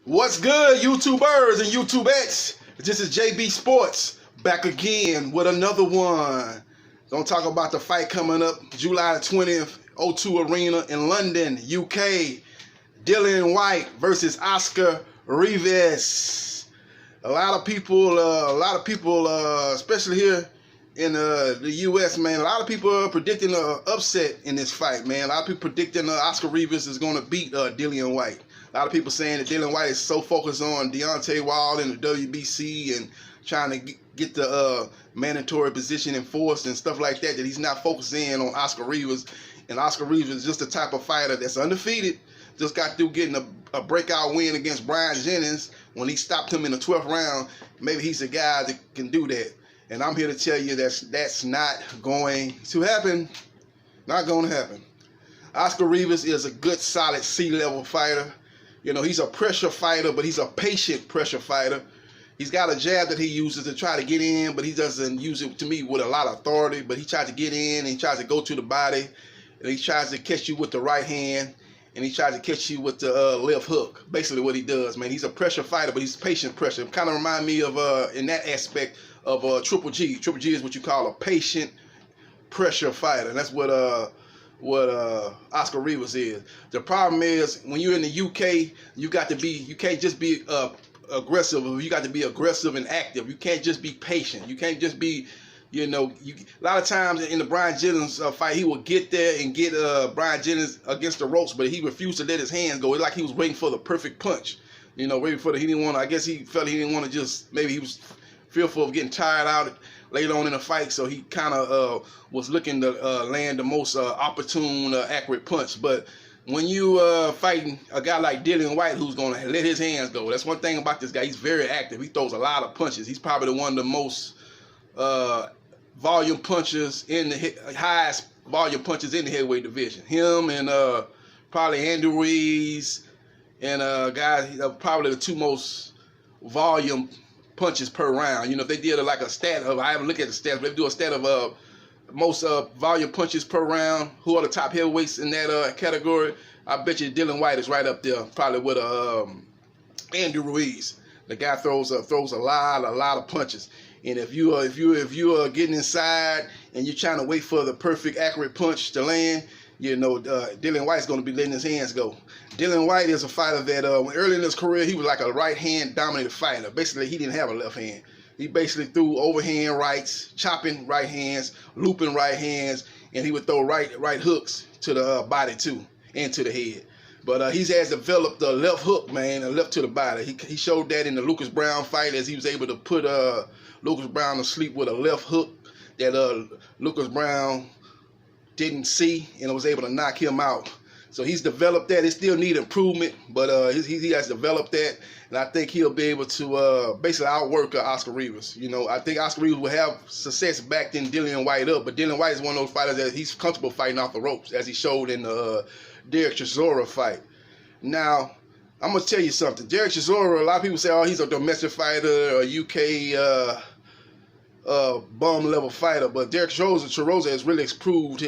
What's good, YouTubers and YouTubettes? This is JB Sports back again with another one. Gonna talk about the fight coming up July 20th, O2 Arena in London, UK. Dillian Whyte versus Oscar Rivas. A lot of people, especially here in the U.S., man, a lot of people are predicting an upset in this fight, man. A lot of people predicting Oscar Rivas is going to beat Dillian Whyte. A lot of people saying that Dillian Whyte is so focused on Deontay Wilder and the WBC and trying to get the mandatory position enforced and stuff like that, that he's not focusing on Oscar Rivas. And Oscar Rivas is just the type of fighter that's undefeated. Just got through getting a breakout win against Brian Jennings when he stopped him in the 12th round. Maybe he's a guy that can do that. And I'm here to tell you that's not going to happen. Not going to happen. Oscar Rivas is a good, solid C-level fighter. You know, he's a pressure fighter, but he's a patient pressure fighter. He's got a jab that he uses to try to get in, but he doesn't use it, to me, with a lot of authority. But he tries to get in, and he tries to go to the body, and he tries to catch you with the right hand, and he tries to catch you with the left hook. Basically what he does, man. He's a pressure fighter, but he's patient pressure. Kind of remind me of, in that aspect, of Triple G. Triple G is what you call a patient pressure fighter, and that's what Oscar Rivas is. The problem is when you're in the UK, you can't just be aggressive. You got to be aggressive and active. You can't just be patient. You can't just be, a lot of times in the Brian Jennings fight, he would get there and get Brian Jennings against the ropes, but he refused to let his hands go. It's like he was waiting for the perfect punch. Waiting for he didn't want to, I guess he felt he didn't want to just, maybe he was fearful of getting tired out later on in the fight, so he kind of was looking to land the most opportune, accurate punch. But when you fighting a guy like Dillian Whyte, who's going to let his hands go, that's one thing about this guy. He's very active. He throws a lot of punches. He's probably the one of the most volume punchers in the highest volume punchers in the heavyweight division. Him and probably Andy Ruiz and guys, probably the two most volume punches per round. If they did like a stat of, I haven't looked at the stats, but if they do a stat of most volume punches per round, who are the top heavyweights in that category, I bet you Dillian Whyte is right up there, probably with Andy Ruiz. The guy throws a lot of punches. And if you are getting inside and you're trying to wait for the perfect accurate punch to land, Dillian Whyte's going to be letting his hands go. Dillian Whyte is a fighter that early in his career, he was like a right-hand dominated fighter. Basically, he didn't have a left hand. He basically threw overhand rights, chopping right hands, looping right hands, and he would throw right hooks to the body too, and to the head. But he has developed the left hook, man, and left to the body. He showed that in the Lucas Brown fight, as he was able to put Lucas Brown to sleep with a left hook that Lucas Brown didn't see, and was able to knock him out. So he's developed that. It still needs improvement, but he has developed that, and I think he'll be able to basically outwork Oscar Rivas. I think Oscar Rivas will have success backing Dillian Whyte up, but Dillian Whyte is one of those fighters that he's comfortable fighting off the ropes, as he showed in the Derek Chisora fight. Now, I'm going to tell you something. Derek Chisora, a lot of people say, oh, he's a domestic fighter, a UK bum level fighter, but Derek Chisora has really improved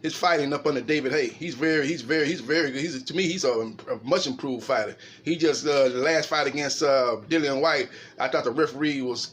his fighting up under David Haye. He's very good. To me, he's a much improved fighter. He just the last fight against Dillian Whyte, I thought the referee was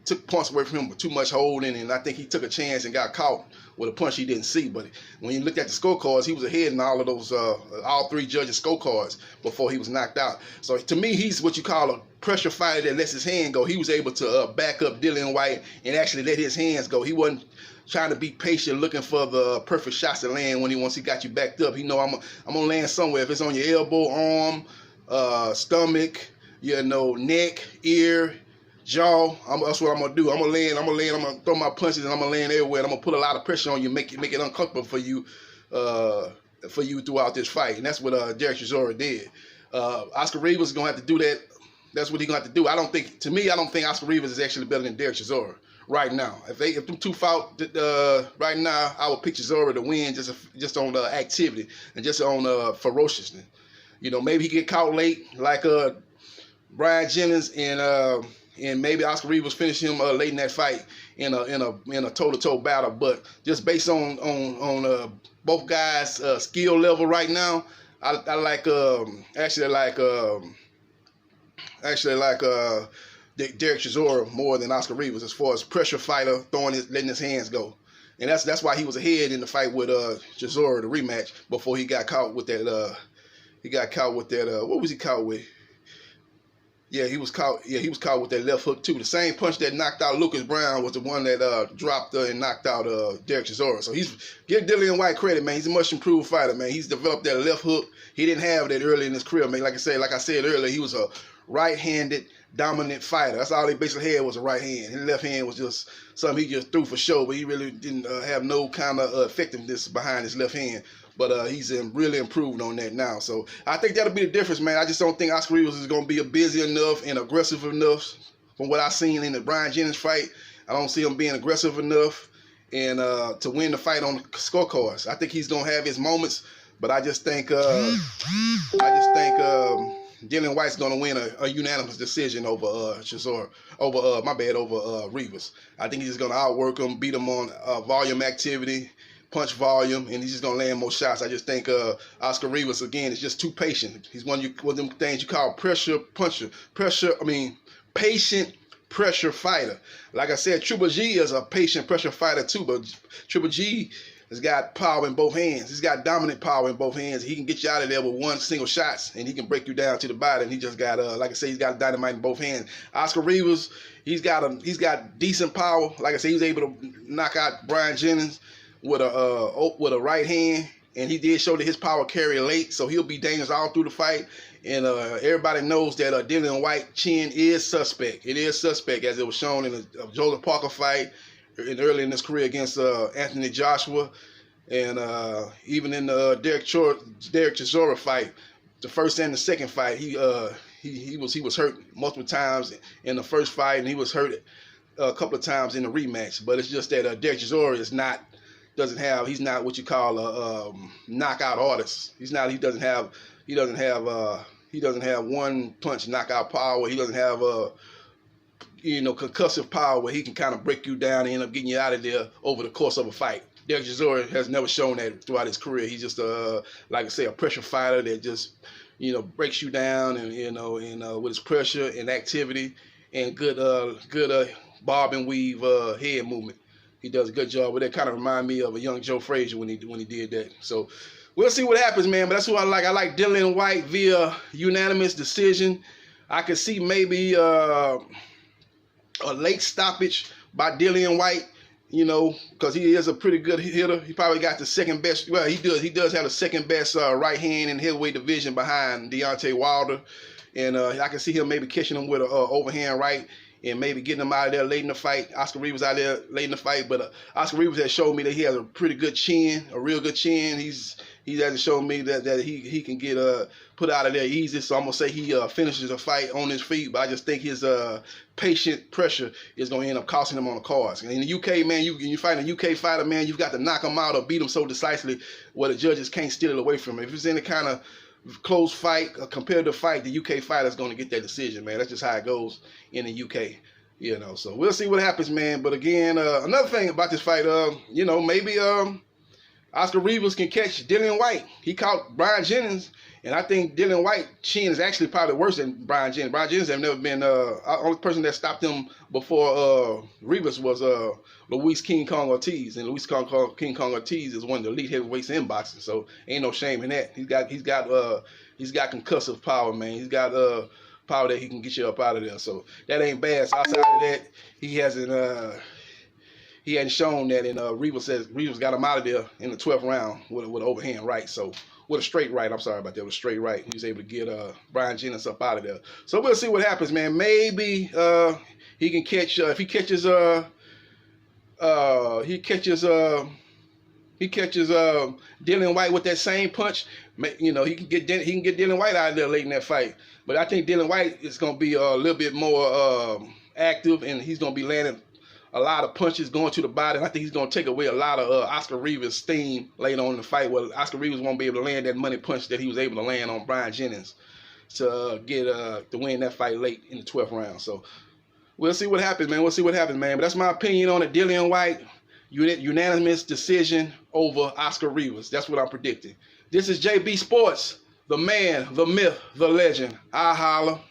took points away from him with too much holding, and I think he took a chance and got caught with a punch he didn't see. But when you looked at the scorecards, he was ahead in all of those all three judges' scorecards before he was knocked out. So to me, he's what you call a pressure fighter that lets his hand go. He was able to back up Dillian Whyte and actually let his hands go. He wasn't trying to be patient, looking for the perfect shots to land once he got you backed up. I'm gonna land somewhere. If it's on your elbow, arm, stomach, neck, ear, jaw, that's what I'm gonna do. I'm gonna throw my punches, and I'm gonna land everywhere, and I'm gonna put a lot of pressure on you, make it uncomfortable for you throughout this fight. And that's what Derek Chisora did. Oscar Rivas is gonna have to do that. That's what he's gonna have to do. I don't think Oscar Rivas is actually better than Derek Chisora right now. If them two fought right now, I would pick Chisora to win just on activity and just on ferociousness. Maybe he get caught late like Brian Jennings, and maybe Oscar Rivas finish him late in that fight in a toe-to-toe battle. But just based on both guys' skill level right now, I like actually like Derek Chisora more than Oscar Rivas as far as pressure fighter, letting his hands go. And that's why he was ahead in the fight with Chisora, the rematch, before he got caught with that what was he caught with? Yeah, he was caught with that left hook too. The same punch that knocked out Lucas Brown was the one that dropped and knocked out Derek Chisora. So give Dillian Whyte credit, man. He's a much improved fighter, man. He's developed that left hook. He didn't have that early in his career, man. Like I said earlier, he was a right-handed dominant fighter. That's all he basically had was a right hand. His left hand was just something he just threw for show, but he really didn't have no kind of effectiveness behind his left hand. But he's really improved on that now. So I think that'll be the difference, man. I just don't think Oscar Rivas is going to be busy enough and aggressive enough. From what I've seen in the Brian Jennings fight, I don't see him being aggressive enough and to win the fight on the scorecards. I think he's going to have his moments, but I just think Dillian Whyte's going to win a unanimous decision over Rivas. I think he's just going to outwork him, beat him on volume activity, punch volume, and he's just going to land more shots. I just think Oscar Rivas, again, is just too patient. He's one of them things you call patient pressure fighter. Like I said, Triple G is a patient pressure fighter too, but Triple G has got power in both hands. He's got dominant power in both hands. He can get you out of there with one single shots, and he can break you down to the body. And he just got, like I say, he's got dynamite in both hands. Oscar Rivas, he's got decent power. Like I say, he was able to knock out Brian Jennings with a right hand, and he did show that his power carry late, so he'll be dangerous all through the fight. And everybody knows that Dillian Whyte chin is suspect. It is suspect, as it was shown in the Joseph Parker fight early in his career against Anthony Joshua, and even in the Derek Chisora fight, the first and the second fight, he was hurt multiple times in the first fight, and he was hurt a couple of times in the rematch. But it's just that Derek Chisora he's not what you call a knockout artist. He doesn't have one punch knockout power. He doesn't have concussive power where he can kind of break you down and end up getting you out of there over the course of a fight. Derek Chisora has never shown that throughout his career. He's just like I say, a pressure fighter that just breaks you down and with his pressure and activity and good bob and weave head movement. He does a good job with that. Kind of remind me of a young Joe Frazier when he did that. So we'll see what happens, man. But that's who I like. I like Dillian Whyte via unanimous decision. I could see maybe a late stoppage by Dillian Whyte, because he is a pretty good hitter. He probably got the second best. Well, he does have the second best right hand in the heavyweight division behind Deontay Wilder. And I can see him maybe catching him with an overhand right and maybe getting him out of there late in the fight. Oscar Rivas out there late in the fight, but Oscar Rivas has showed me that he has a pretty good chin, a real good chin. He hasn't shown me that he can get put out of there easy. So I'm gonna say he finishes the fight on his feet, but I just think his patient pressure is gonna end up costing him on the cards. And in the UK, man, you fight a UK fighter, man, you've got to knock him out or beat him so decisively where the judges can't steal it away from him. If it's any kind of close fight, a competitive fight, the UK fighter is going to get that decision, man. That's just how it goes in the UK, So we'll see what happens, man. But again, another thing about this fight, maybe Oscar Rivas can catch Dillian Whyte. He caught Brian Jennings, and I think Dillian Whyte's chin is actually probably worse than Brian Jennings. Brian Jennings have never been only person that stopped him before Rivas was Luis King Kong Ortiz, and Luis King Kong Ortiz is one of the elite heavyweights in boxing, so ain't no shame in that. He's got concussive power, man. He's got power that he can get you up out of there, so that ain't bad. So outside of that, he hasn't shown that, and Rivas got him out of there in the 12th round with an overhand right, so with a straight right. I'm sorry about that. With a straight right, he was able to get Brian Jennings up out of there. So we'll see what happens, man. Maybe he can catch if he catches Dillian Whyte with that same punch. He can get Dillian Whyte out of there late in that fight. But I think Dillian Whyte is going to be a little bit more active, and he's going to be landing a lot of punches going to the body. And I think he's going to take away a lot of Oscar Rivas' steam later on in the fight. Well, Oscar Rivas won't be able to land that money punch that he was able to land on Brian Jennings to get to win that fight late in the 12th round. So we'll see what happens, man. But that's my opinion on it. Dillian Whyte, unanimous decision over Oscar Rivas. That's what I'm predicting. This is JB Sports. the man, the myth, the legend. I holla.